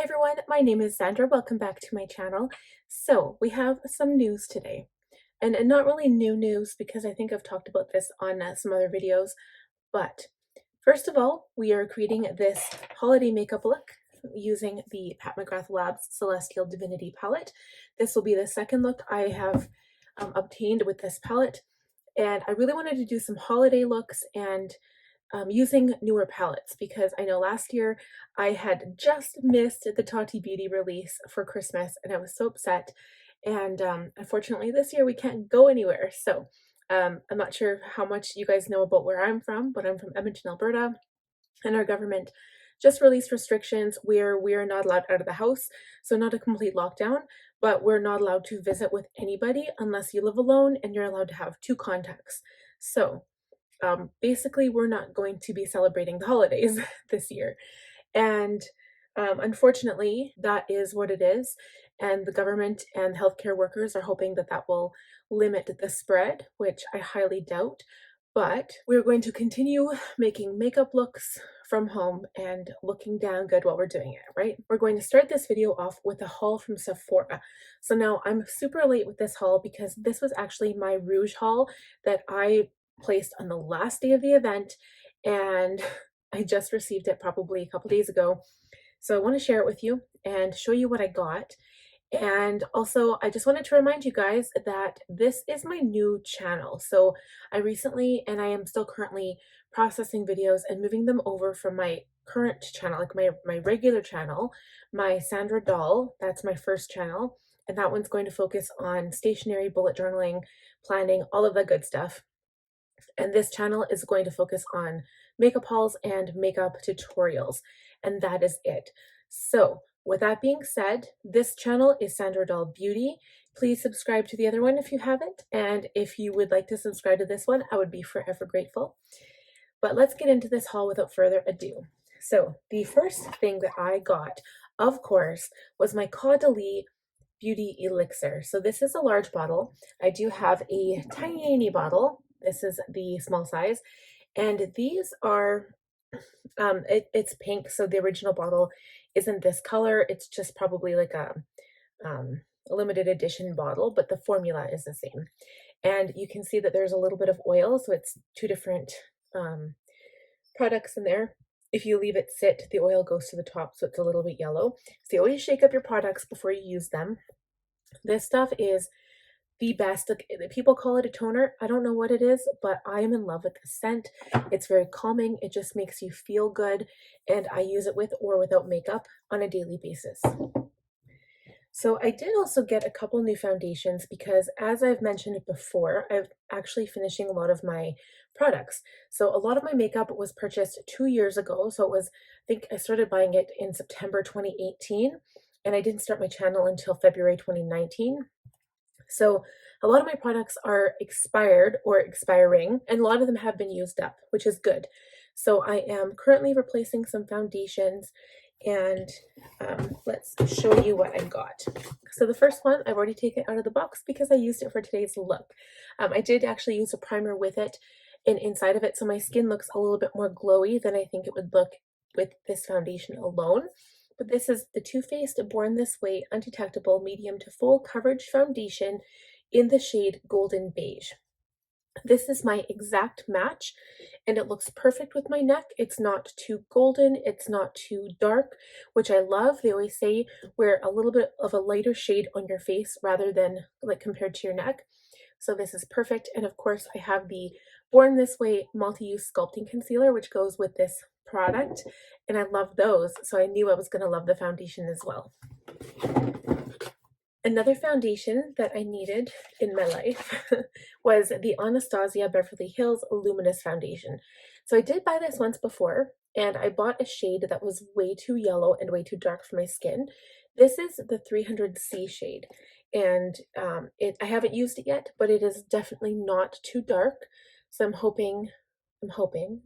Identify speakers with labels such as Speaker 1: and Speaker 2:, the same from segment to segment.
Speaker 1: everyone, my name is Sandra. Welcome back to my channel. So we have some news today, and not really new news because I think I've talked about this on some other videos, but first of all, we are creating this holiday makeup look using the Pat McGrath Labs Celestial Divinity palette. This will be the second look I have obtained with this palette, and I really wanted to do some holiday looks and using newer palettes because I know last year I had just missed the Tarte Beauty release for Christmas and I was so upset, and unfortunately this year we can't go anywhere. So I'm not sure how much you guys know about where I'm from, but I'm from Edmonton, Alberta, and our government just released restrictions where we are not allowed out of the house. So not a complete lockdown, but we're not allowed to visit with anybody unless you live alone, and you're allowed to have 2 contacts. So basically we're not going to be celebrating the holidays this year, and unfortunately that is what it is, and the government and healthcare workers are hoping that that will limit the spread, which I highly doubt. But we're going to continue making makeup looks from home and looking damn good while we're doing it, right? We're going to start this video off with a haul from Sephora. So now I'm super late with this haul because this was actually my rouge haul that I placed on the last day of the event, and I just received it probably a couple days ago. So I want to share it with you and show you what I got. And also I just wanted to remind you guys that this is my new channel. So I recently, and I am still currently processing videos and moving them over from my current channel, like my regular channel, my Sandra Dahl, that's my first channel, and that one's going to focus on stationery, bullet journaling, planning, all of that good stuff. And this channel is going to focus on makeup hauls and makeup tutorials, and that is it. So with that being said, this channel is Sandra Dahl Beauty. Please subscribe to the other one if you haven't, and if you would like to subscribe to this one, I would be forever grateful. But let's get into this haul without further ado. So the first thing that I got, of course, was my Caudalie Beauty Elixir. So this is a large bottle. I do have a tiny bottle. This is the small size, and these are it's pink, so the original bottle isn't this color. It's just probably like a limited edition bottle, but the formula is the same. And you can see that there's a little bit of oil, so it's 2 different products in there. If you leave it sit, the oil goes to the top, so it's a little bit yellow. So you always shake up your products before you use them. This stuff is the best. Like, people call it a toner. I don't know what it is, but I am in love with the scent. It's very calming. It just makes you feel good, and I use it with or without makeup on a daily basis. So I did also get a couple new foundations because, as I've mentioned before, I'm actually finishing a lot of my products. So a lot of my makeup was purchased 2 years ago. So it was, I think I started buying it in September 2018, and I didn't start my channel until February 2019. So a lot of my products are expired or expiring, and a lot of them have been used up, which is good. So I am currently replacing some foundations, and let's show you what I got. So the first one, I've already taken out of the box because I used it for today's look. I did actually use a primer with it and inside of it, so my skin looks a little bit more glowy than I think it would look with this foundation alone. But this is the Too Faced Born This Way Undetectable Medium to Full Coverage Foundation in the shade Golden Beige. This is my exact match, and it looks perfect with my neck. It's not too golden, it's not too dark, which I love. They always say wear a little bit of a lighter shade on your face rather than like compared to your neck. So this is perfect. And of course I have the Born This Way Multi-Use Sculpting Concealer, which goes with this product, and I love those, so I knew I was going to love the foundation as well. Another foundation that I needed in my life was the Anastasia Beverly Hills Luminous foundation. So I did buy this once before, and I bought a shade that was way too yellow and way too dark for my skin. This is the 300C shade, and I haven't used it yet, but it is definitely not too dark. So I'm hoping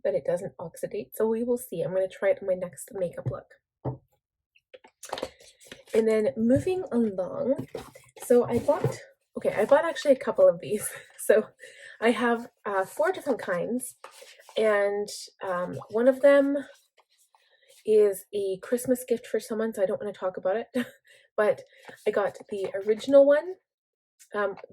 Speaker 1: that it doesn't oxidate. So we will see. I'm going to try it on my next makeup look. And then moving along, so I bought actually a couple of these. So I have 4 different kinds, and one of them is a Christmas gift for someone, so I don't want to talk about it. But I got the original one.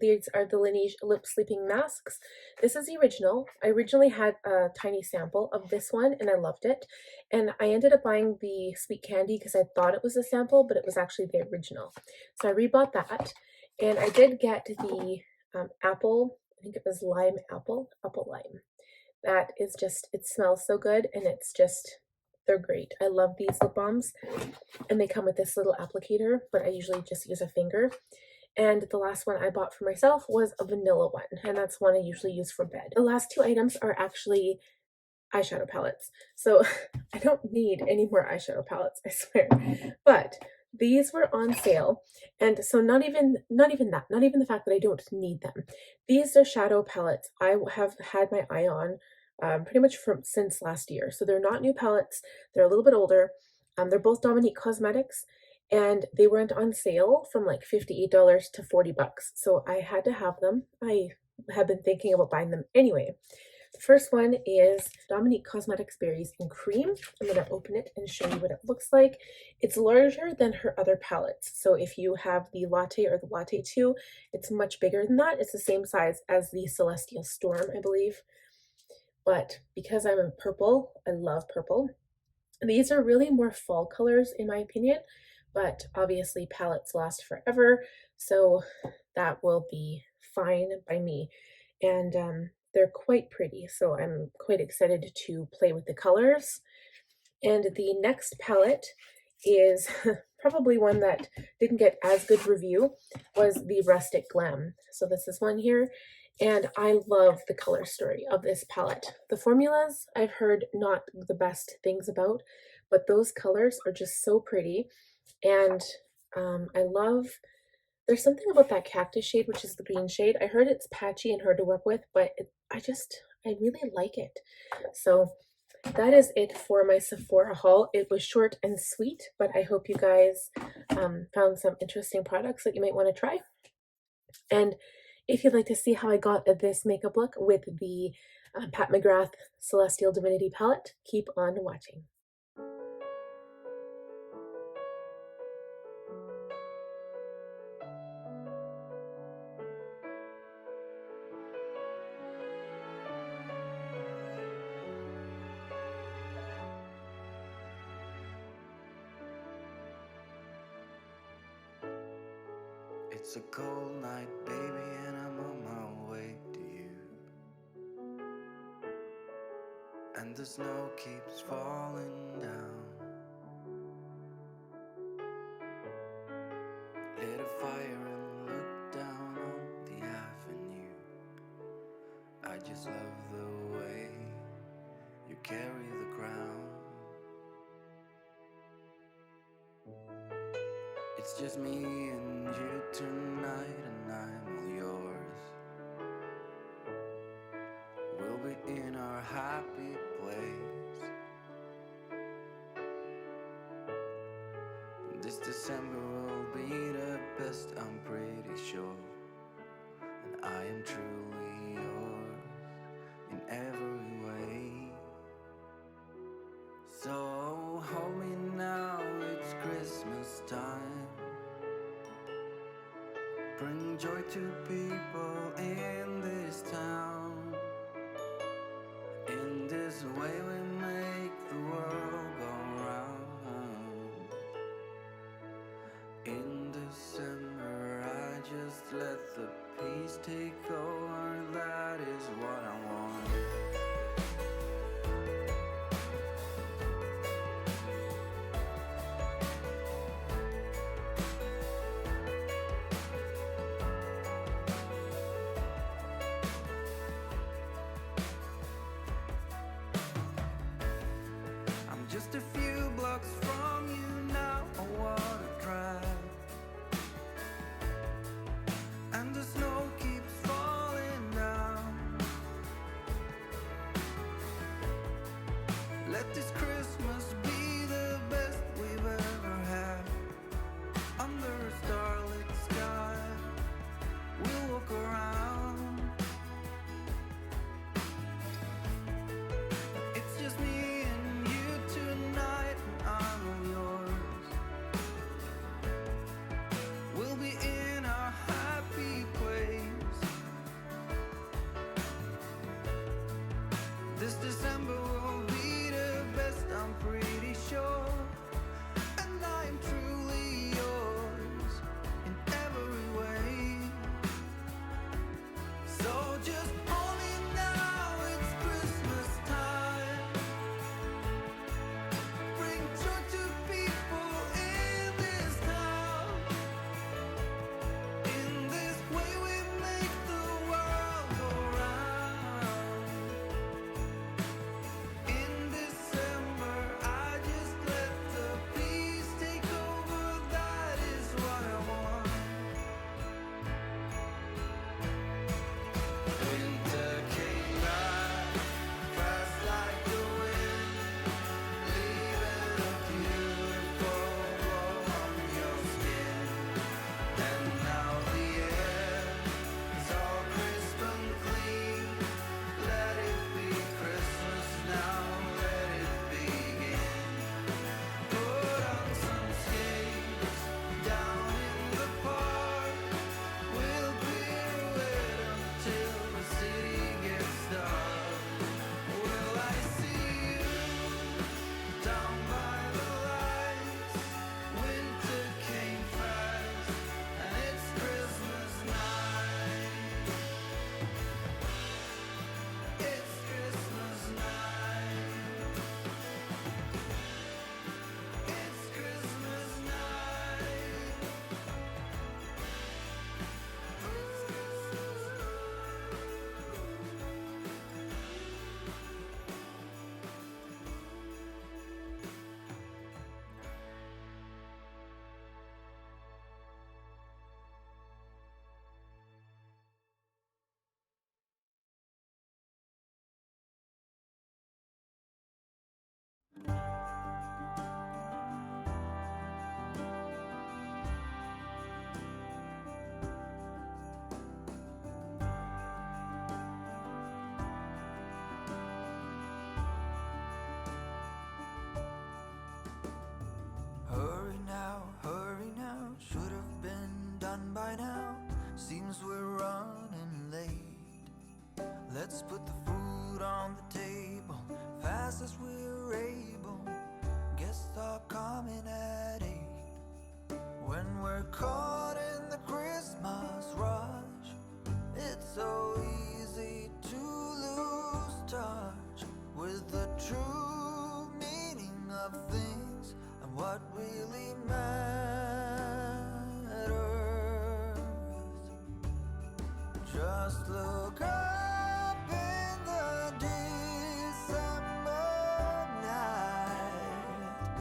Speaker 1: These are the Laneige lip sleeping masks. This is the original. I originally had a tiny sample of this one and I loved it. And I ended up buying the sweet candy because I thought it was a sample, but it was actually the original. So I rebought that. And I did get the apple, I think it was lime apple lime. That is just, it smells so good, and it's just, they're great. I love these lip balms, and they come with this little applicator, but I usually just use a finger. And the last one I bought for myself was a vanilla one, and that's one I usually use for bed. The last two items are actually eyeshadow palettes. So I don't need any more eyeshadow palettes, I swear. But these were on sale, and so not even the fact that I don't need them. These are shadow palettes I have had my eye on pretty much since last year. So they're not new palettes. They're a little bit older. They're both Dominique Cosmetics, and they went on sale from like $58 to $40. So I had to have them. I have been thinking about buying them anyway. The first one is Dominique Cosmetics Berries in Cream. I'm going to open it and show you what it looks like. It's larger than her other palettes. So if you have the Latte or the Latte 2, it's much bigger than that. It's the same size as the Celestial Storm, I believe. But because I'm in purple, I love purple. These are really more fall colors in my opinion, but obviously palettes last forever, so that will be fine by me. And they're quite pretty, so I'm quite excited to play with the colors. And the next palette is probably one that didn't get as good review, was the Rustic Glam. So this is one here, and I love the color story of this palette. The formulas I've heard not the best things about, but those colors are just so pretty. And I love, there's something about that cactus shade, which is the green shade. I heard it's patchy and hard to work with, but I really like it. So that is it for my Sephora haul. It was short and sweet, but I hope you guys found some interesting products that you might want to try. And if you'd like to see how I got this makeup look with the Pat McGrath Celestial Divinity palette, keep on watching.
Speaker 2: It's a cold night, baby, and I'm on my way to you. And the snow keeps falling down. Lit a fire and look down on the avenue. I just love the way you carry the crown. It's just me and you tonight, and I'm all yours. We'll be in our happy place. This December will be the best, I'm pretty sure. And I am truly yours in every way. So hold me now, it's Christmas time. Bring joy to people in this town. In this way we make the world go round. In December I just let the peace take over. That is what I want. Just a few blocks from you now, I wanna drive. And the snow keeps falling down. Let this Christmas be the best we've ever had. Under a starlit sky, we'll walk around. It's just me and you tonight, and Seems we're running late. Let's put the food on the table, fast as we're able. Guests are coming at 8. When we're caught in the Christmas rush, it's so easy to lose touch with the true meaning of things and what really matters. Just look up in the December night.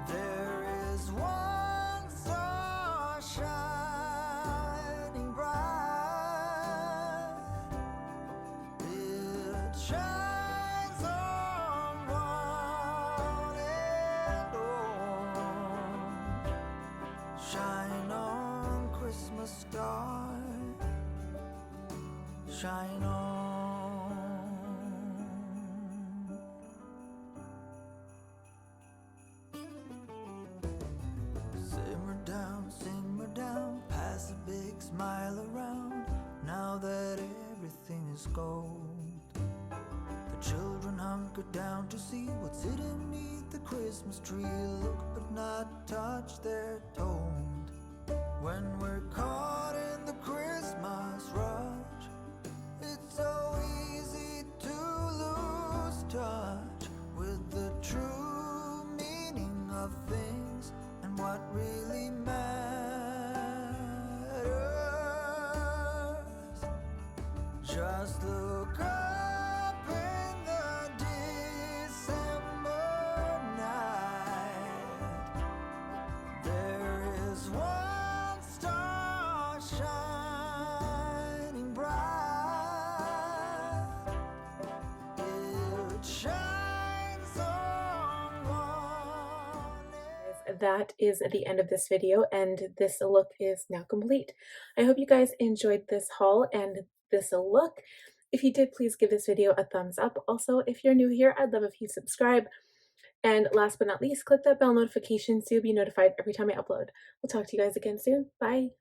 Speaker 2: There is one star shining bright. It shines on one and all. Shine on, Christmas star. Shine on. Simmer down, pass a big smile around. Now that everything is gold, the children hunker down to see what's hidden beneath the Christmas tree. Look but not touch, they're told. When we're caught in the Christmas rush, it's so easy to lose touch with the true meaning of things and what really matters. Just look up in the December night. There is one star shining bright. It shines on one.
Speaker 1: That is the end of this video, and this look is now complete. I hope you guys enjoyed this haul and this look. If you did, please give this video a thumbs up. Also, if you're new here, I'd love if you subscribe. And last but not least, click that bell notification so you'll be notified every time I upload. We'll talk to you guys again soon. Bye!